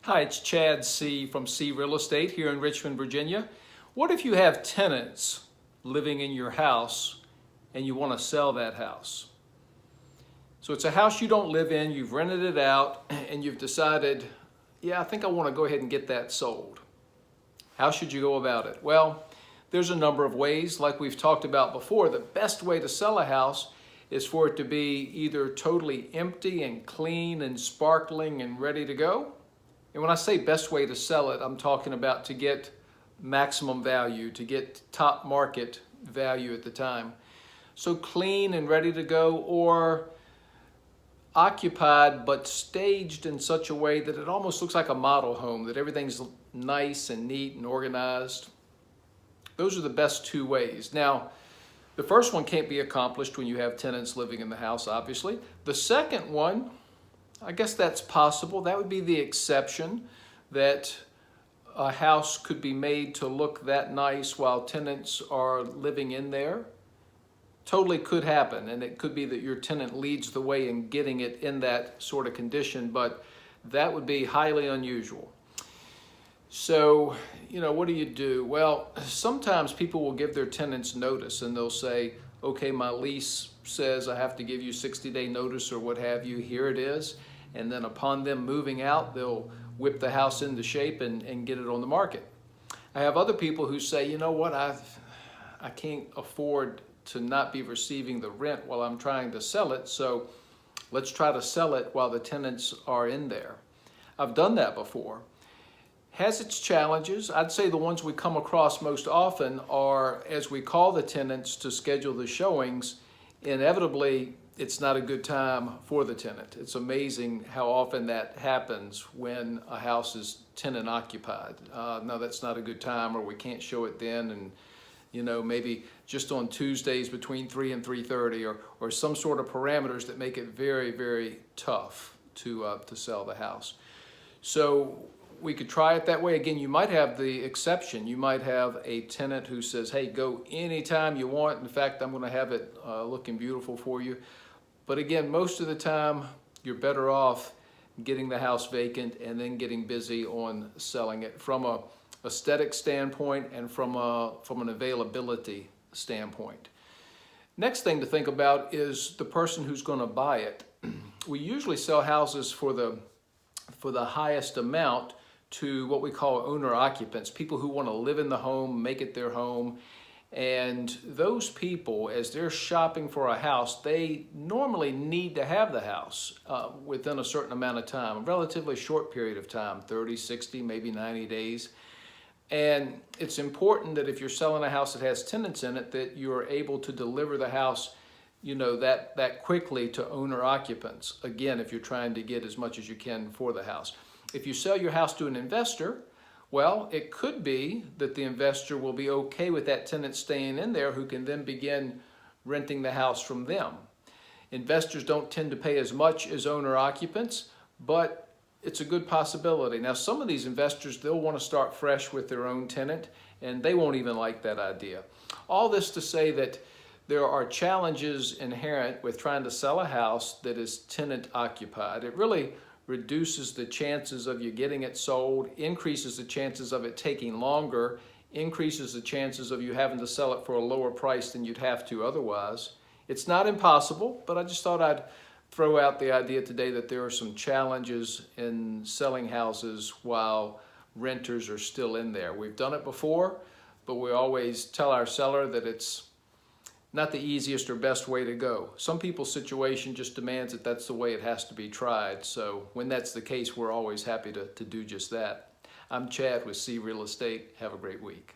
Hi, it's Chad Seay from Seay Real Estate here in Richmond, Virginia. What if you have tenants living in your house and you want to sell that house? So it's a house you don't live in, you've rented it out, and you've decided, yeah, I think I want to go ahead and get that sold. How should you go about it? Well, there's a number of ways. Like we've talked about before, the best way to sell a house is for it to be either totally empty and clean and sparkling and ready to go. And when I say best way to sell it, I'm talking about to get maximum value, to get top market value at the time. So clean and ready to go, or occupied but staged in such a way that it almost looks like a model home, that everything's nice and neat and organized. Those are the best two ways. Now, the first one can't be accomplished when you have tenants living in the house, obviously. The second one, I guess that's possible. That would be the exception, that a house could be made to look that nice while tenants are living in there. Totally could happen, and it could be that your tenant leads the way in getting it in that sort of condition, but that would be highly unusual. So, what do you do? Well, sometimes people will give their tenants notice and they'll say, okay, my lease says I have to give you 60-day notice or what have you, here it is. And then upon them moving out, they'll whip the house into shape and get it on the market. I have other people who say, you know what, I can't afford to not be receiving the rent while I'm trying to sell it, so let's try to sell it while the tenants are in there. I've done that before. Has its challenges. I'd say the ones we come across most often are, as we call the tenants to schedule the showings, inevitably it's not a good time for the tenant. It's amazing how often that happens when a house is tenant occupied. No, that's not a good time, or we can't show it then, and maybe just on Tuesdays between 3 and 3:30, or some sort of parameters that make it very, very tough to sell the house. So we could try it that way. Again, you might have the exception. You might have a tenant who says, hey, go anytime you want. In fact, I'm going to have it looking beautiful for you. But again, most of the time, you're better off getting the house vacant and then getting busy on selling it from a aesthetic standpoint and from an availability standpoint. Next thing to think about is the person who's going to buy it. We usually sell houses for the highest amount to what we call owner occupants, people who want to live in the home, make it their home. And those people, as they're shopping for a house, they normally need to have the house within a certain amount of time, a relatively short period of time, 30, 60, maybe 90 days. And it's important that if you're selling a house that has tenants in it, that you're able to deliver the house, that quickly to owner occupants. Again, if you're trying to get as much as you can for the house. If you sell your house to an investor, well, it could be that the investor will be okay with that tenant staying in there, who can then begin renting the house from them. Investors don't tend to pay as much as owner occupants, but it's a good possibility. Now, some of these investors, they'll want to start fresh with their own tenant, and they won't even like that idea. All this to say that there are challenges inherent with trying to sell a house that is tenant occupied. It really reduces the chances of you getting it sold, increases the chances of it taking longer, increases the chances of you having to sell it for a lower price than you'd have to otherwise. It's not impossible, but I just thought I'd throw out the idea today that there are some challenges in selling houses while renters are still in there. We've done it before, but we always tell our seller that it's not the easiest or best way to go. Some people's situation just demands that that's the way it has to be tried. So when that's the case, we're always happy to do just that. I'm Chad with Seay Real Estate. Have a great week.